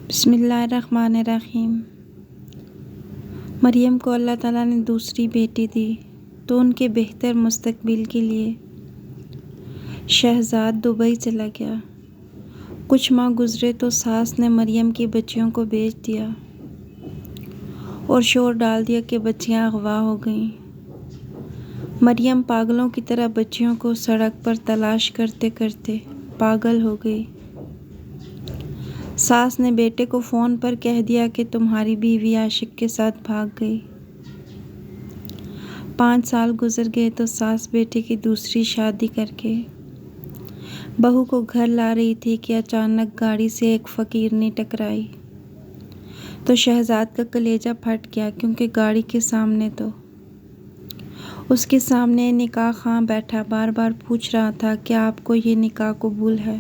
بسم اللہ الرحمن الرحیم۔ مریم کو اللہ تعالیٰ نے دوسری بیٹی دی تو ان کے بہتر مستقبل کے لیے شہزاد دبئی چلا گیا۔ کچھ ماہ گزرے تو ساس نے مریم کی بچیوں کو بیچ دیا اور شور ڈال دیا کہ بچیاں اغوا ہو گئیں۔ مریم پاگلوں کی طرح بچیوں کو سڑک پر تلاش کرتے کرتے پاگل ہو گئی۔ ساس نے بیٹے کو فون پر کہہ دیا کہ تمہاری بیوی عاشق کے ساتھ بھاگ گئی۔ 5 سال گزر گئے تو ساس بیٹے کی دوسری شادی کر کے بہو کو گھر لا رہی تھی کہ اچانک گاڑی سے ایک فقیرنی ٹکرائی تو شہزاد کا کلیجہ پھٹ گیا، کیونکہ گاڑی کے سامنے تو اس کے سامنے نکاح خواں بیٹھا بار بار پوچھ رہا تھا کہ آپ کو یہ نکاح قبول ہے۔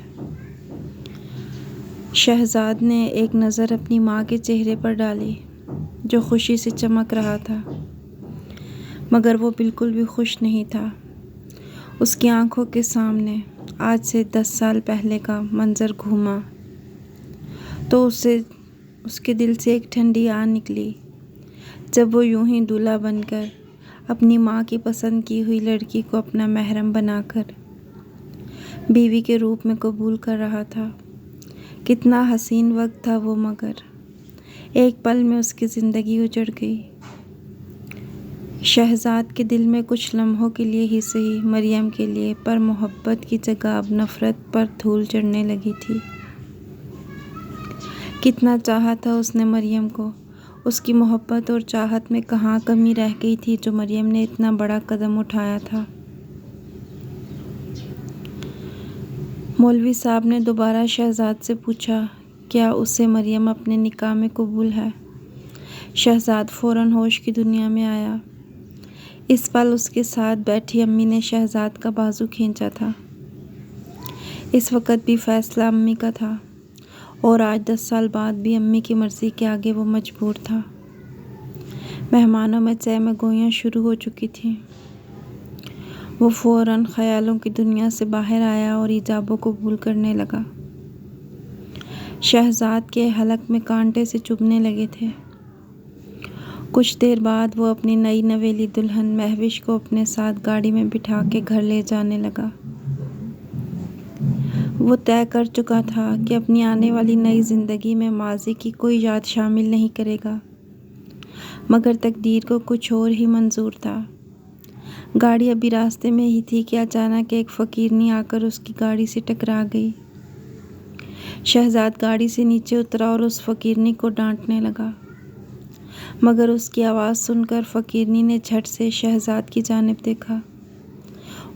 شہزاد نے ایک نظر اپنی ماں کے چہرے پر ڈالی جو خوشی سے چمک رہا تھا، مگر وہ بالکل بھی خوش نہیں تھا۔ اس کی آنکھوں کے سامنے آج سے 10 سال پہلے کا منظر گھوما تو اس کے دل سے ایک ٹھنڈی آہ نکلی جب وہ یوں ہی دولہا بن کر اپنی ماں کی پسند کی ہوئی لڑکی کو اپنا محرم بنا کر بیوی کے روپ میں قبول کر رہا تھا۔ کتنا حسین وقت تھا وہ، مگر ایک پل میں اس کی زندگی اجڑ گئی۔ شہزاد کے دل میں کچھ لمحوں کے لیے ہی صحیح مریم کے لیے پر محبت کی جگہ اب نفرت پر دھول چڑھنے لگی تھی۔ کتنا چاہا تھا اس نے مریم کو، اس کی محبت اور چاہت میں کہاں کمی رہ گئی تھی جو مریم نے اتنا بڑا قدم اٹھایا تھا۔ مولوی صاحب نے دوبارہ شہزاد سے پوچھا، کیا اسے مریم اپنے نکاح میں قبول ہے؟ شہزاد فوراً ہوش کی دنیا میں آیا۔ اس پل اس کے ساتھ بیٹھی امی نے شہزاد کا بازو کھینچا تھا۔ اس وقت بھی فیصلہ امی کا تھا اور آج 10 سال بعد بھی امی کی مرضی کے آگے وہ مجبور تھا۔ مہمانوں میں چہ میں گوئیاں شروع ہو چکی تھیں۔ وہ فوراً خیالوں کی دنیا سے باہر آیا اور ایجاب و قبول کرنے لگا۔ شہزاد کے حلق میں کانٹے سے چبھنے لگے تھے۔ کچھ دیر بعد وہ اپنی نئی نویلی دلہن مہوش کو اپنے ساتھ گاڑی میں بٹھا کے گھر لے جانے لگا۔ وہ طے کر چکا تھا کہ اپنی آنے والی نئی زندگی میں ماضی کی کوئی یاد شامل نہیں کرے گا، مگر تقدیر کو کچھ اور ہی منظور تھا۔ گاڑی ابھی راستے میں ہی تھی کہ اچانک ایک فقیرنی آ کر اس کی گاڑی سے ٹکرا گئی۔ شہزاد گاڑی سے نیچے اترا اور اس فقیرنی کو ڈانٹنے لگا، مگر اس کی آواز سن کر فقیرنی نے جھٹ سے شہزاد کی جانب دیکھا۔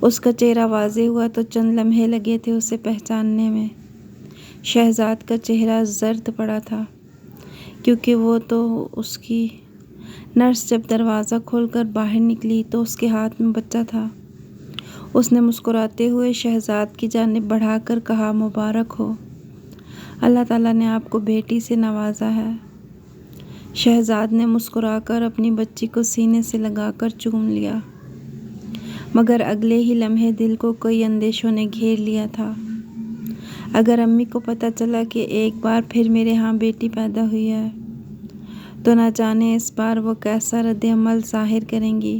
اس کا چہرہ واضح ہوا تو چند لمحے لگے تھے اسے پہچاننے میں۔ شہزاد کا چہرہ زرد پڑا تھا، کیونکہ وہ تو اس کی نرس جب دروازہ کھول کر باہر نکلی تو اس کے ہاتھ میں بچہ تھا۔ اس نے مسکراتے ہوئے شہزاد کی جانب بڑھا کر کہا، مبارک ہو، اللہ تعالیٰ نے آپ کو بیٹی سے نوازا ہے۔ شہزاد نے مسکرا کر اپنی بچی کو سینے سے لگا کر چوم لیا، مگر اگلے ہی لمحے دل کو کئی اندیشوں نے گھیر لیا تھا۔ اگر امی کو پتہ چلا کہ ایک بار پھر میرے ہاں بیٹی پیدا ہوئی ہے تو نہ جانے اس بار وہ کیسا رد عمل ظاہر کریں گی۔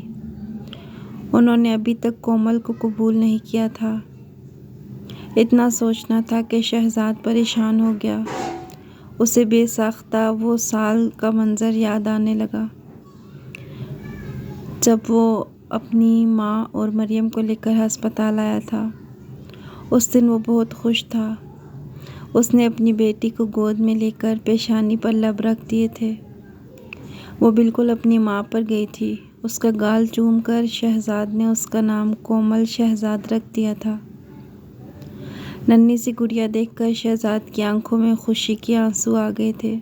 انہوں نے ابھی تک کومل کو قبول نہیں کیا تھا۔ اتنا سوچنا تھا کہ شہزاد پریشان ہو گیا۔ اسے بے ساختہ وہ سال کا منظر یاد آنے لگا جب وہ اپنی ماں اور مریم کو لے کر ہسپتال آیا تھا۔ اس دن وہ بہت خوش تھا۔ اس نے اپنی بیٹی کو گود میں لے کر پیشانی پر لب رکھ دیے تھے۔ وہ بالکل اپنی ماں پر گئی تھی۔ اس کا گال چوم کر شہزاد نے اس کا نام کومل شہزاد رکھ دیا تھا۔ ننھی سی گڑیا دیکھ کر شہزاد کی آنکھوں میں خوشی کے آنسو آ گئے تھے۔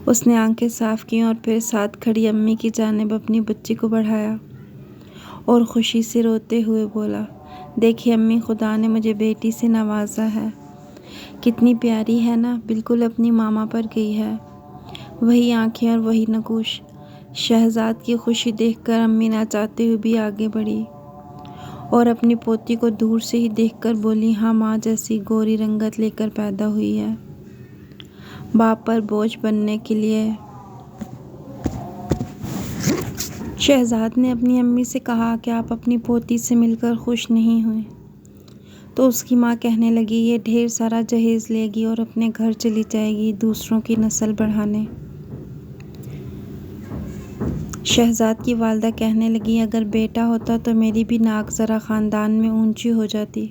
اس نے آنکھیں صاف کیں اور پھر ساتھ کھڑی امی کی جانب اپنی بچی کو بڑھایا اور خوشی سے روتے ہوئے بولا، دیکھیے امی، خدا نے مجھے بیٹی سے نوازا ہے۔ کتنی پیاری ہے نا، بالکل اپنی ماما پر گئی ہے، وہی آنکھیں اور وہی نگوش۔ شہزاد کی خوشی دیکھ کر امی نہ چاہتے ہوئے بھی آگے بڑھی اور اپنی پوتی کو دور سے ہی دیکھ کر بولی، ہاں، ماں جیسی گوری رنگت لے کر پیدا ہوئی ہے۔ باپ پر بوجھ بننے کے لیے۔ شہزاد نے اپنی امی سے کہا کہ آپ اپنی پوتی سے مل کر خوش نہیں ہوئے، تو اس کی ماں کہنے لگی یہ ڈھیر سارا جہیز لے گی اور اپنے گھر چلی جائے گی دوسروں کی نسل بڑھانے۔ شہزاد کی والدہ کہنے لگی اگر بیٹا ہوتا تو میری بھی ناک ذرا خاندان میں اونچی ہو جاتی،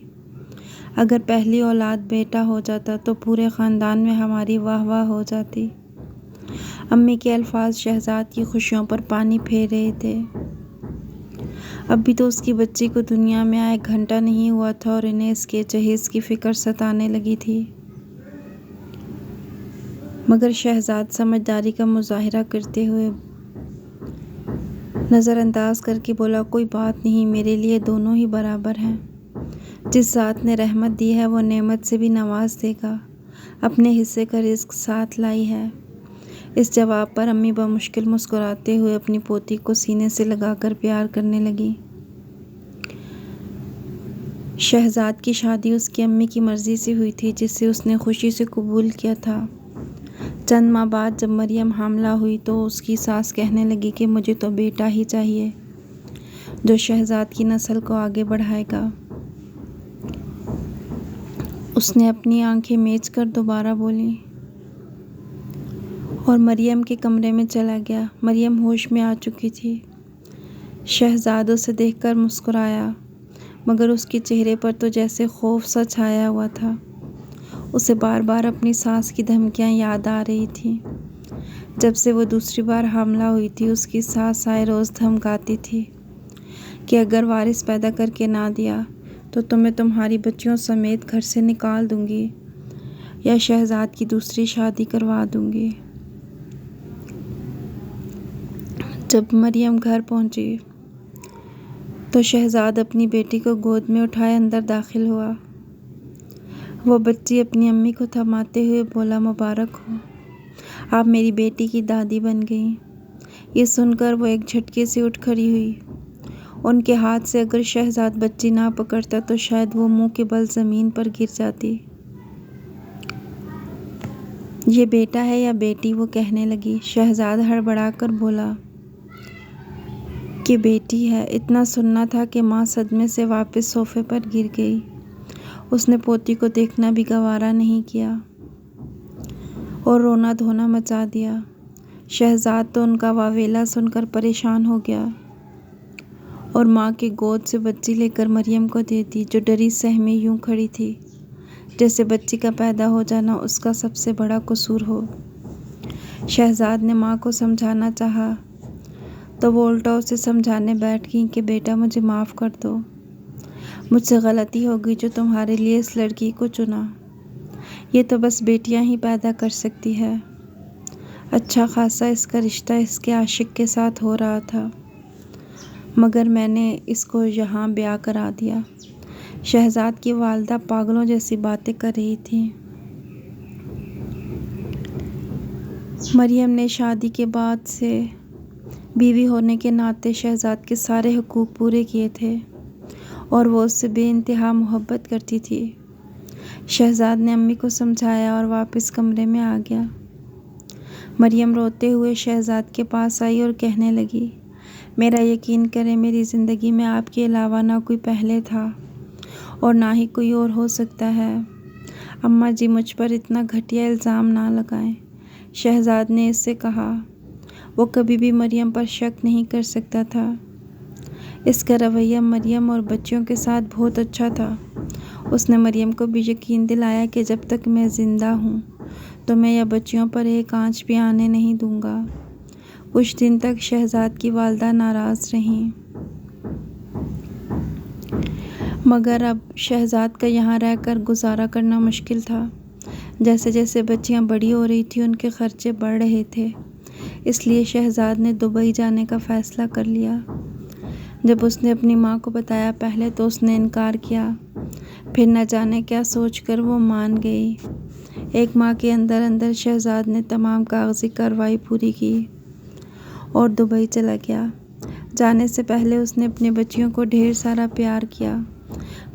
اگر پہلی اولاد بیٹا ہو جاتا تو پورے خاندان میں ہماری واہ واہ ہو جاتی۔ امی کے الفاظ شہزاد کی خوشیوں پر پانی پھیر رہے تھے۔ اب بھی تو اس کی بچی کو دنیا میں آئے گھنٹہ نہیں ہوا تھا اور انہیں اس کے جہیز کی فکر ستانے لگی تھی۔ مگر شہزاد سمجھداری کا مظاہرہ کرتے ہوئے نظر انداز کر کے بولا کوئی بات نہیں، میرے لیے دونوں ہی برابر ہیں، جس ذات نے رحمت دی ہے وہ نعمت سے بھی نواز دے گا، اپنے حصے کا رزق ساتھ لائی ہے۔ اس جواب پر امی بمشکل مسکراتے ہوئے اپنی پوتی کو سینے سے لگا کر پیار کرنے لگی۔ شہزاد کی شادی اس کی امی کی مرضی سے ہوئی تھی جسے اس نے خوشی سے قبول کیا تھا۔ چند ماہ بعد جب مریم حاملہ ہوئی تو اس کی ساس کہنے لگی کہ مجھے تو بیٹا ہی چاہیے جو شہزاد کی نسل کو آگے بڑھائے گا۔ اس نے اپنی آنکھیں میچ کر دوبارہ بولی اور مریم کے کمرے میں چلا گیا۔ مریم ہوش میں آ چکی تھی۔ شہزاد اسے دیکھ کر مسکرایا، مگر اس کے چہرے پر تو جیسے خوف سا چھایا ہوا تھا۔ اسے بار بار اپنی ساس کی دھمکیاں یاد آ رہی تھیں۔ جب سے وہ دوسری بار حاملہ ہوئی تھی اس کی ساس آئے روز دھمکاتی تھی کہ اگر وارث پیدا کر کے نہ دیا تو تمہیں تمہاری بچیوں سمیت گھر سے نکال دوں گی یا شہزاد کی دوسری شادی کروا دوں گی۔ جب مریم گھر پہنچی تو شہزاد اپنی بیٹی کو گود میں اٹھائے اندر داخل ہوا۔ وہ بچی اپنی امی کو تھماتے ہوئے بولا مبارک ہو، آپ میری بیٹی کی دادی بن گئیں۔ یہ سن کر وہ ایک جھٹکے سے اٹھ کھڑی ہوئی۔ ان کے ہاتھ سے اگر شہزاد بچی نہ پکڑتا تو شاید وہ منہ کے بل زمین پر گر جاتی۔ یہ بیٹا ہے یا بیٹی؟ وہ کہنے لگی۔ شہزاد ہڑبڑا کر بولا کہ بیٹی ہے۔ اتنا سننا تھا کہ ماں صدمے سے واپس صوفے پر گر گئی۔ اس نے پوتی کو دیکھنا بھی گوارا نہیں کیا اور رونا دھونا مچا دیا۔ شہزاد تو ان کا واویلا سن کر پریشان ہو گیا اور ماں کی گود سے بچی لے کر مریم کو دے دی جو ڈری سہمی یوں کھڑی تھی جیسے بچی کا پیدا ہو جانا اس کا سب سے بڑا قصور ہو۔ شہزاد نے ماں کو سمجھانا چاہا تو وہ الٹا اسے سمجھانے بیٹھ گئی کہ بیٹا مجھے معاف کر دو، مجھ سے غلطی ہو گئی جو تمہارے لیے اس لڑکی کو چنا، یہ تو بس بیٹیاں ہی پیدا کر سکتی ہے۔ اچھا خاصا اس کا رشتہ اس کے عاشق کے ساتھ ہو رہا تھا مگر میں نے اس کو یہاں بیاہ کرا دیا۔ شہزاد کی والدہ پاگلوں جیسی باتیں کر رہی تھیں۔ مریم نے شادی کے بعد سے بیوی ہونے کے ناطے شہزاد کے سارے حقوق پورے کیے تھے اور وہ اس سے بے انتہا محبت کرتی تھی۔ شہزاد نے امی کو سمجھایا اور واپس کمرے میں آ گیا۔ مریم روتے ہوئے شہزاد کے پاس آئی اور کہنے لگی میرا یقین کریں میری زندگی میں آپ کے علاوہ نہ کوئی پہلے تھا اور نہ ہی کوئی اور ہو سکتا ہے۔ اماں جی مجھ پر اتنا گھٹیا الزام نہ لگائیں، شہزاد نے اس سے کہا۔ وہ کبھی بھی مریم پر شک نہیں کر سکتا تھا۔ اس کا رویہ مریم اور بچیوں کے ساتھ بہت اچھا تھا۔ اس نے مریم کو بھی یقین دلایا کہ جب تک میں زندہ ہوں تو میں یا بچیوں پر ایک آنچ بھی آنے نہیں دوں گا۔ کچھ دن تک شہزاد کی والدہ ناراض رہیں، مگر اب شہزاد کا یہاں رہ کر گزارا کرنا مشکل تھا۔ جیسے جیسے بچیاں بڑی ہو رہی تھیں ان کے خرچے بڑھ رہے تھے، اس لیے شہزاد نے دبئی جانے کا فیصلہ کر لیا۔ جب اس نے اپنی ماں کو بتایا پہلے تو اس نے انکار کیا، پھر نہ جانے کیا سوچ کر وہ مان گئی۔ ایک ماہ کے اندر اندر شہزاد نے تمام کاغذی کارروائی پوری کی اور دبئی چلا گیا۔ جانے سے پہلے اس نے اپنے بچیوں کو ڈھیر سارا پیار کیا،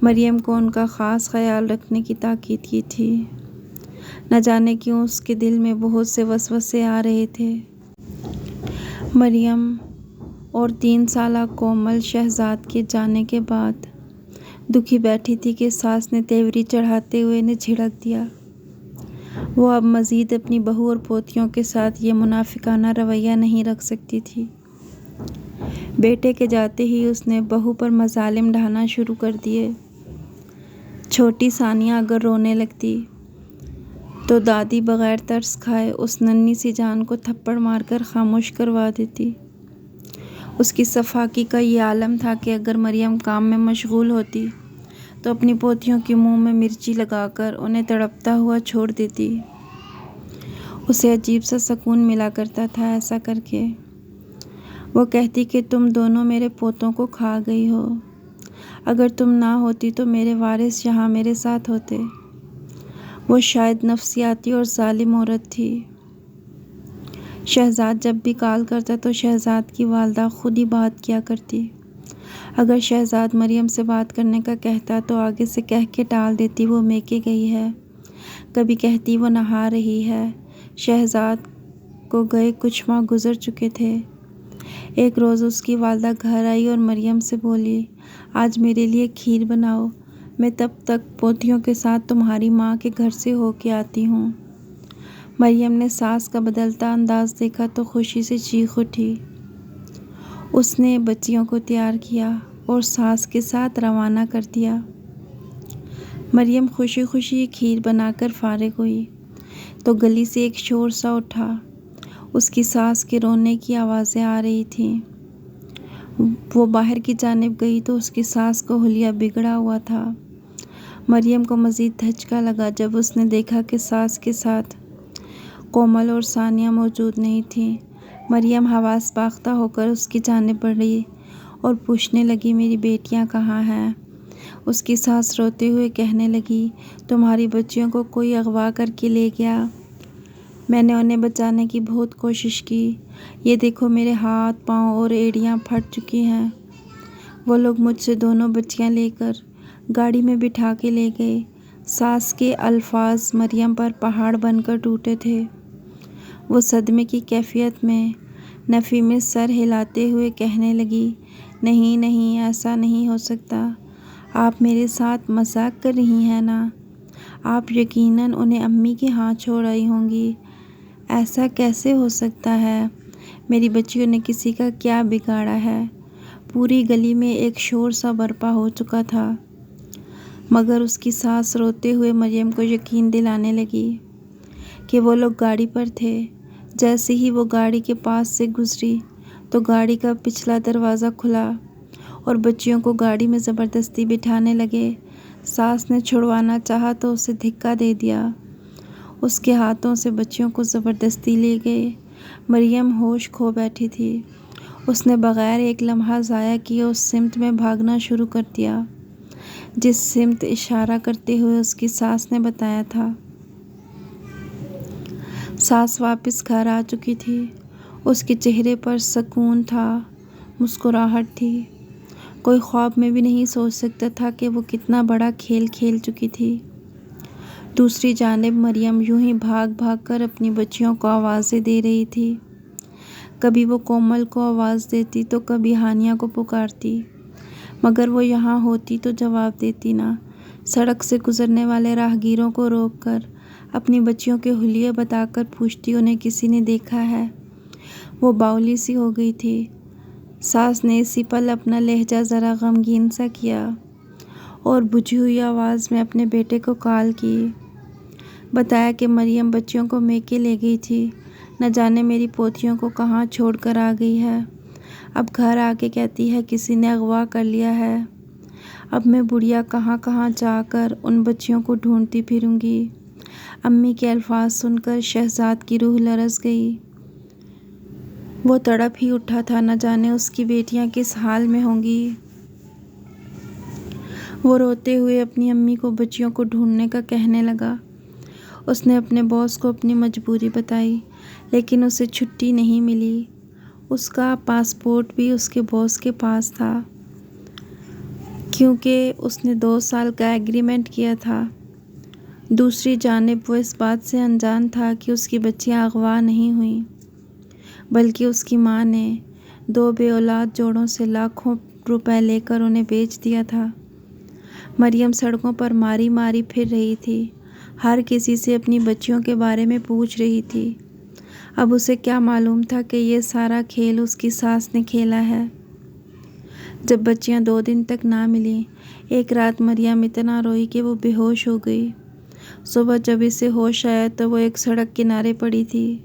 مریم کو ان کا خاص خیال رکھنے کی تاکید کی تھی۔ نہ جانے کیوں اس کے دل میں بہت سے وسوسے آ رہے تھے۔ مریم اور 3 سالہ کومل شہزاد کے جانے کے بعد دکھی بیٹھی تھی کہ ساس نے تیوری چڑھاتے ہوئے انہیں جھڑک دیا۔ وہ اب مزید اپنی بہو اور پوتیوں کے ساتھ یہ منافقانہ رویہ نہیں رکھ سکتی تھی۔ بیٹے کے جاتے ہی اس نے بہو پر مظالم ڈھانا شروع کر دیے۔ چھوٹی ثانیہ اگر رونے لگتی تو دادی بغیر ترس کھائے اس ننھی سی جان کو تھپڑ مار کر خاموش کروا دیتی۔ اس کی صفاقی کا یہ عالم تھا کہ اگر مریم کام میں مشغول ہوتی تو اپنی پوتیوں کے منہ میں مرچی لگا کر انہیں تڑپتا ہوا چھوڑ دیتی۔ اسے عجیب سا سکون ملا کرتا تھا ایسا کر کے۔ وہ کہتی کہ تم دونوں میرے پوتوں کو کھا گئی ہو، اگر تم نہ ہوتی تو میرے وارث یہاں میرے ساتھ ہوتے۔ وہ شاید نفسیاتی اور ظالم عورت تھی۔ شہزاد جب بھی کال کرتا تو شہزاد کی والدہ خود ہی بات کیا کرتی۔ اگر شہزاد مریم سے بات کرنے کا کہتا تو آگے سے کہہ کے ٹال دیتی وہ میکے گئی ہے، کبھی کہتی وہ نہا رہی ہے۔ شہزاد کو گئے کچھ ماہ گزر چکے تھے۔ ایک روز اس کی والدہ گھر آئی اور مریم سے بولی، آج میرے لیے کھیر بناؤ، میں تب تک پوتیوں کے ساتھ تمہاری ماں کے گھر سے ہو کے آتی ہوں۔ مریم نے ساس کا بدلتا انداز دیکھا تو خوشی سے چیخ اٹھی۔ اس نے بچیوں کو تیار کیا اور ساس کے ساتھ روانہ کر دیا۔ مریم خوشی خوشی کھیر بنا کر فارغ ہوئی تو گلی سے ایک شور سا اٹھا۔ اس کی ساس کے رونے کی آوازیں آ رہی تھیں۔ وہ باہر کی جانب گئی تو اس کی ساس کو حلیہ بگڑا ہوا تھا۔ مریم کو مزید دھچکا لگا جب اس نے دیکھا کہ ساس کے ساتھ کومل اور ثانیہ موجود نہیں تھیں۔ مریم حواس باختہ ہو کر اس کی جانب بڑھی اور پوچھنے لگی، میری بیٹیاں کہاں ہیں؟ اس کی ساس روتے ہوئے کہنے لگی، تمہاری بچیوں کو کوئی اغوا کر کے لے گیا۔ میں نے انہیں بچانے کی بہت کوشش کی، یہ دیکھو میرے ہاتھ پاؤں اور ایڑیاں پھٹ چکی ہیں۔ وہ لوگ مجھ سے دونوں بچیاں لے کر گاڑی میں بٹھا کے لے گئے۔ ساس کے الفاظ مریم پر پہاڑ بن کر ٹوٹے تھے۔ وہ صدمے کی کیفیت میں نفی میں سر ہلاتے ہوئے کہنے لگی، نہیں نہیں، ایسا نہیں ہو سکتا، آپ میرے ساتھ مذاق کر رہی ہیں نا؟ آپ یقیناً انہیں امی کے ہاں چھوڑ آئی ہوں گی۔ ایسا کیسے ہو سکتا ہے؟ میری بچیوں نے کسی کا کیا بگاڑا ہے؟ پوری گلی میں ایک شور سا برپا ہو چکا تھا، مگر اس کی ساس روتے ہوئے مریم کو یقین دلانے لگی کہ وہ لوگ گاڑی پر تھے۔ جیسے ہی وہ گاڑی کے پاس سے گزری تو گاڑی کا پچھلا دروازہ کھلا اور بچیوں کو گاڑی میں زبردستی بٹھانے لگے۔ ساس نے چھڑوانا چاہا تو اسے دھکا دے دیا۔ اس کے ہاتھوں سے بچیوں کو زبردستی لے گئے۔ مریم ہوش کھو بیٹھی تھی۔ اس نے بغیر ایک لمحہ ضائع کیے اس سمت میں بھاگنا شروع کر دیا جس سمت اشارہ کرتے ہوئے اس کی ساس نے بتایا تھا۔ ساس واپس گھر آ چکی تھی۔ اس کے چہرے پر سکون تھا، مسکراہٹ تھی۔ کوئی خواب میں بھی نہیں سوچ سکتا تھا کہ وہ کتنا بڑا کھیل کھیل چکی تھی۔ دوسری جانب مریم یوں ہی بھاگ بھاگ کر اپنی بچیوں کو آوازیں دے رہی تھی۔ کبھی وہ کومل کو آواز دیتی تو کبھی ہانیہ کو پکارتی، مگر وہ یہاں ہوتی تو جواب دیتی نہ۔ سڑک سے گزرنے والے راہگیروں کو روک کر اپنی بچیوں کے حلیے بتا کر پوچھتی، انہیں کسی نے دیکھا ہے؟ وہ باولی سی ہو گئی تھی۔ ساس نے اسی پل اپنا لہجہ ذرا غمگین سا کیا اور بجھی ہوئی آواز میں اپنے بیٹے کو کال کی۔ بتایا کہ مریم بچیوں کو میکے لے گئی تھی، نہ جانے میری پوتیوں کو کہاں چھوڑ کر آ گئی ہے۔ اب گھر آ کے کہتی ہے کسی نے اغوا کر لیا ہے۔ اب میں بڑھیا کہاں کہاں جا کر ان بچیوں کو ڈھونڈتی پھروں گی۔ امی کے الفاظ سن کر شہزاد کی روح لرز گئی۔ وہ تڑپ ہی اٹھا تھا، نہ جانے اس کی بیٹیاں کس حال میں ہوں گی۔ وہ روتے ہوئے اپنی امی کو بچیوں کو ڈھونڈنے کا کہنے لگا۔ اس نے اپنے باس کو اپنی مجبوری بتائی، لیکن اسے چھٹی نہیں ملی۔ اس کا پاسپورٹ بھی اس کے باس کے پاس تھا، کیونکہ اس نے 2 سال کا ایگریمنٹ کیا تھا۔ دوسری جانب وہ اس بات سے انجان تھا کہ اس کی بچیاں اغوا نہیں ہوئیں، بلکہ اس کی ماں نے 2 بے اولاد جوڑوں سے لاکھوں روپے لے کر انہیں بیچ دیا تھا۔ مریم سڑکوں پر ماری ماری پھر رہی تھی، ہر کسی سے اپنی بچیوں کے بارے میں پوچھ رہی تھی۔ اب اسے کیا معلوم تھا کہ یہ سارا کھیل اس کی ساس نے کھیلا ہے۔ جب بچیاں 2 دن تک نہ ملیں، ایک رات مریم اتنا روئی کہ وہ بے ہوش ہو گئی۔ صبح جب اسے ہوش آیا تو وہ ایک سڑک کنارے پڑی تھی۔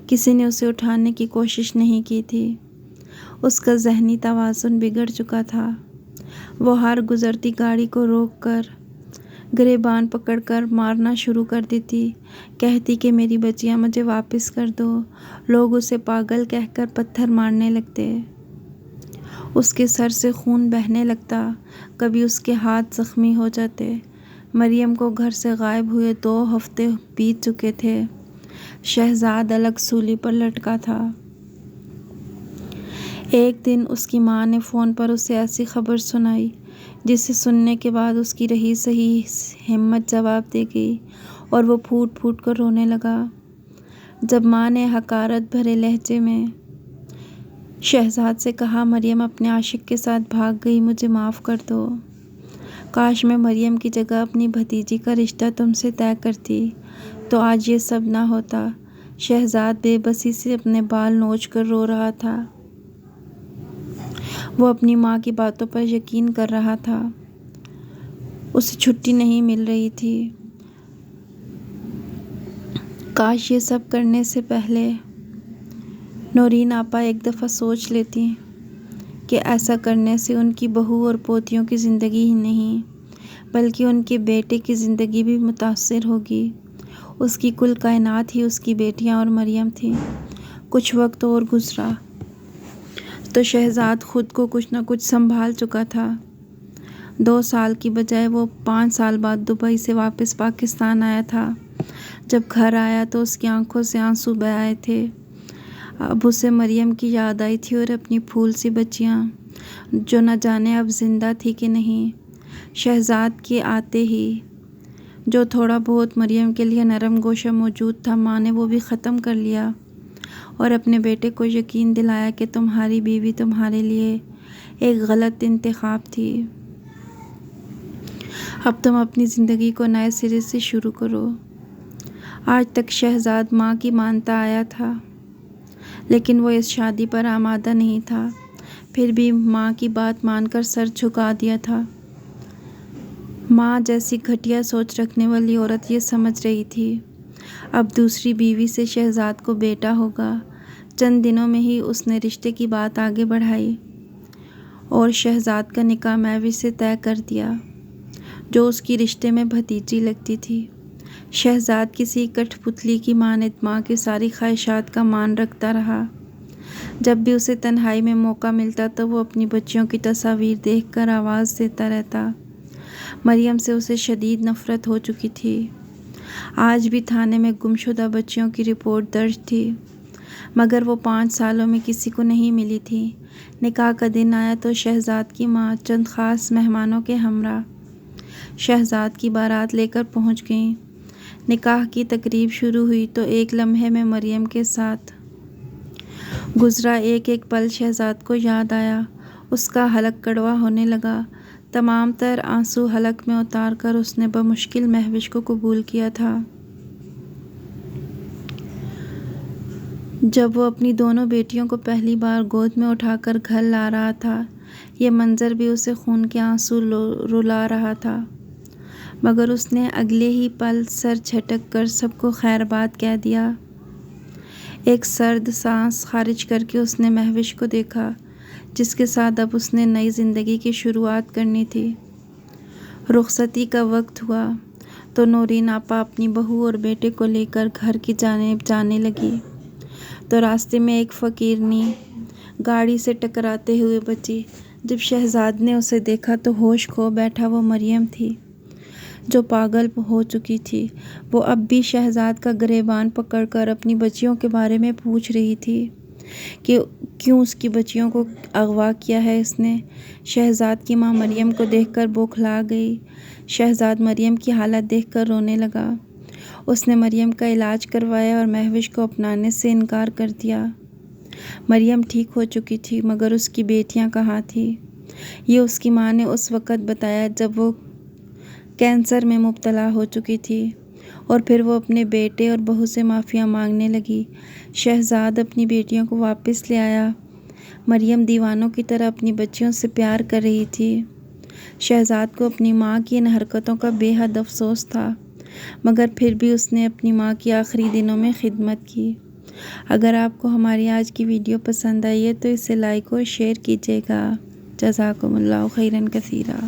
کسی نے اسے اٹھانے کی کوشش نہیں کی تھی۔ اس کا ذہنی توازن بگڑ چکا تھا۔ وہ ہر گزرتی گاڑی کو روک کر گریبان پکڑ کر مارنا شروع کر دیتی، کہتی کہ میری بچیاں مجھے واپس کر دو۔ لوگ اسے پاگل کہہ کر پتھر مارنے لگتے۔ اس کے سر سے خون بہنے لگتا، کبھی اس کے ہاتھ زخمی ہو جاتے۔ مریم کو گھر سے غائب ہوئے 2 ہفتے بیت چکے تھے۔ شہزاد الگ سولی پر لٹکا تھا۔ ایک دن اس کی ماں نے فون پر اسے ایسی خبر سنائی جسے سننے کے بعد اس کی رہی سہی ہمت جواب دے گئی اور وہ پھوٹ پھوٹ کر رونے لگا۔ جب ماں نے حقارت بھرے لہجے میں شہزاد سے کہا، مریم اپنے عاشق کے ساتھ بھاگ گئی، مجھے معاف کر دو۔ کاش میں مریم کی جگہ اپنی بھتیجی کا رشتہ تم سے طے کرتی تو آج یہ سب نہ ہوتا۔ شہزاد بے بسی سے اپنے بال نوچ کر رو رہا تھا۔ وہ اپنی ماں کی باتوں پر یقین کر رہا تھا۔ اسے چھٹی نہیں مل رہی تھی۔ کاش یہ سب کرنے سے پہلے نورین آپا ایک دفعہ سوچ لیتی کہ ایسا کرنے سے ان کی بہو اور پوتیوں کی زندگی ہی نہیں بلکہ ان کے بیٹے کی زندگی بھی متاثر ہوگی۔ اس کی کل کائنات ہی اس کی بیٹیاں اور مریم تھی۔ کچھ وقت اور گزرا تو شہزاد خود کو کچھ نہ کچھ سنبھال چکا تھا۔ 2 سال کی بجائے وہ 5 سال بعد دبئی سے واپس پاکستان آیا تھا۔ جب گھر آیا تو اس کی آنکھوں سے آنسو بہہ آئے تھے۔ اب اسے مریم کی یاد آئی تھی اور اپنی پھول سی بچیاں جو نہ جانے اب زندہ تھی کہ نہیں۔ شہزاد کے آتے ہی جو تھوڑا بہت مریم کے لیے نرم گوشہ موجود تھا، ماں نے وہ بھی ختم کر لیا اور اپنے بیٹے کو یقین دلایا کہ تمہاری بیوی تمہارے لیے ایک غلط انتخاب تھی۔ اب تم اپنی زندگی کو نئے سرے سے شروع کرو۔ آج تک شہزاد ماں کی مانتا آیا تھا، لیکن وہ اس شادی پر آمادہ نہیں تھا۔ پھر بھی ماں کی بات مان کر سر جھکا دیا تھا۔ ماں جیسی گھٹیا سوچ رکھنے والی عورت یہ سمجھ رہی تھی اب دوسری بیوی سے شہزاد کو بیٹا ہوگا۔ چند دنوں میں ہی اس نے رشتے کی بات آگے بڑھائی اور شہزاد کا نکاح میوی سے طے کر دیا، جو اس کی رشتے میں بھتیجی لگتی تھی۔ شہزاد کسی کٹھ پتلی کی مانند ماں کی ساری خواہشات کا مان رکھتا رہا۔ جب بھی اسے تنہائی میں موقع ملتا تو وہ اپنی بچیوں کی تصاویر دیکھ کر آواز دیتا رہتا۔ مریم سے اسے شدید نفرت ہو چکی تھی۔ آج بھی تھانے میں گمشدہ بچیوں کی رپورٹ درج تھی، مگر وہ 5 سالوں میں کسی کو نہیں ملی تھی۔ نکاح کا دن آیا تو شہزاد کی ماں چند خاص مہمانوں کے ہمراہ شہزاد کی بارات لے کر پہنچ گئیں۔ نکاح کی تقریب شروع ہوئی تو ایک لمحے میں مریم کے ساتھ گزرا ایک ایک پل شہزاد کو یاد آیا۔ اس کا حلق کڑوا ہونے لگا۔ تمام تر آنسو حلق میں اتار کر اس نے بمشکل مہوش کو قبول کیا تھا۔ جب وہ اپنی دونوں بیٹیوں کو پہلی بار گود میں اٹھا کر گھر لا رہا تھا، یہ منظر بھی اسے خون کے آنسو رلا رہا تھا، مگر اس نے اگلے ہی پل سر جھٹک کر سب کو خیر باد کہہ دیا۔ ایک سرد سانس خارج کر کے اس نے مہوش کو دیکھا، جس کے ساتھ اب اس نے نئی زندگی کی شروعات کرنی تھی۔ رخصتی کا وقت ہوا تو نورین آپا اپنی بہو اور بیٹے کو لے کر گھر کی جانب جانے لگی تو راستے میں ایک فقیرنی گاڑی سے ٹکراتے ہوئے بچی۔ جب شہزاد نے اسے دیکھا تو ہوش کھو بیٹھا۔ وہ مریم تھی جو پاگل ہو چکی تھی۔ وہ اب بھی شہزاد کا گریبان پکڑ کر اپنی بچیوں کے بارے میں پوچھ رہی تھی۔ کہ کیوں اس کی بچیوں کو اغوا کیا ہے اس نے۔ شہزاد کی ماں مریم کو دیکھ کر بوکھلا گئی۔ شہزاد مریم کی حالت دیکھ کر رونے لگا۔ اس نے مریم کا علاج کروایا اور مہوش کو اپنانے سے انکار کر دیا۔ مریم ٹھیک ہو چکی تھی، مگر اس کی بیٹیاں کہاں تھیں؟ یہ اس کی ماں نے اس وقت بتایا جب وہ کینسر میں مبتلا ہو چکی تھی، اور پھر وہ اپنے بیٹے اور بہو سے معافیاں مانگنے لگی۔ شہزاد اپنی بیٹیوں کو واپس لے آیا۔ مریم دیوانوں کی طرح اپنی بچیوں سے پیار کر رہی تھی۔ شہزاد کو اپنی ماں کی ان حرکتوں کا بے حد افسوس تھا، مگر پھر بھی اس نے اپنی ماں کی آخری دنوں میں خدمت کی۔ اگر آپ کو ہماری آج کی ویڈیو پسند آئی ہے تو اسے لائک اور شیئر کیجیے گا۔ جزاکم اللہ خیرا کثیرا۔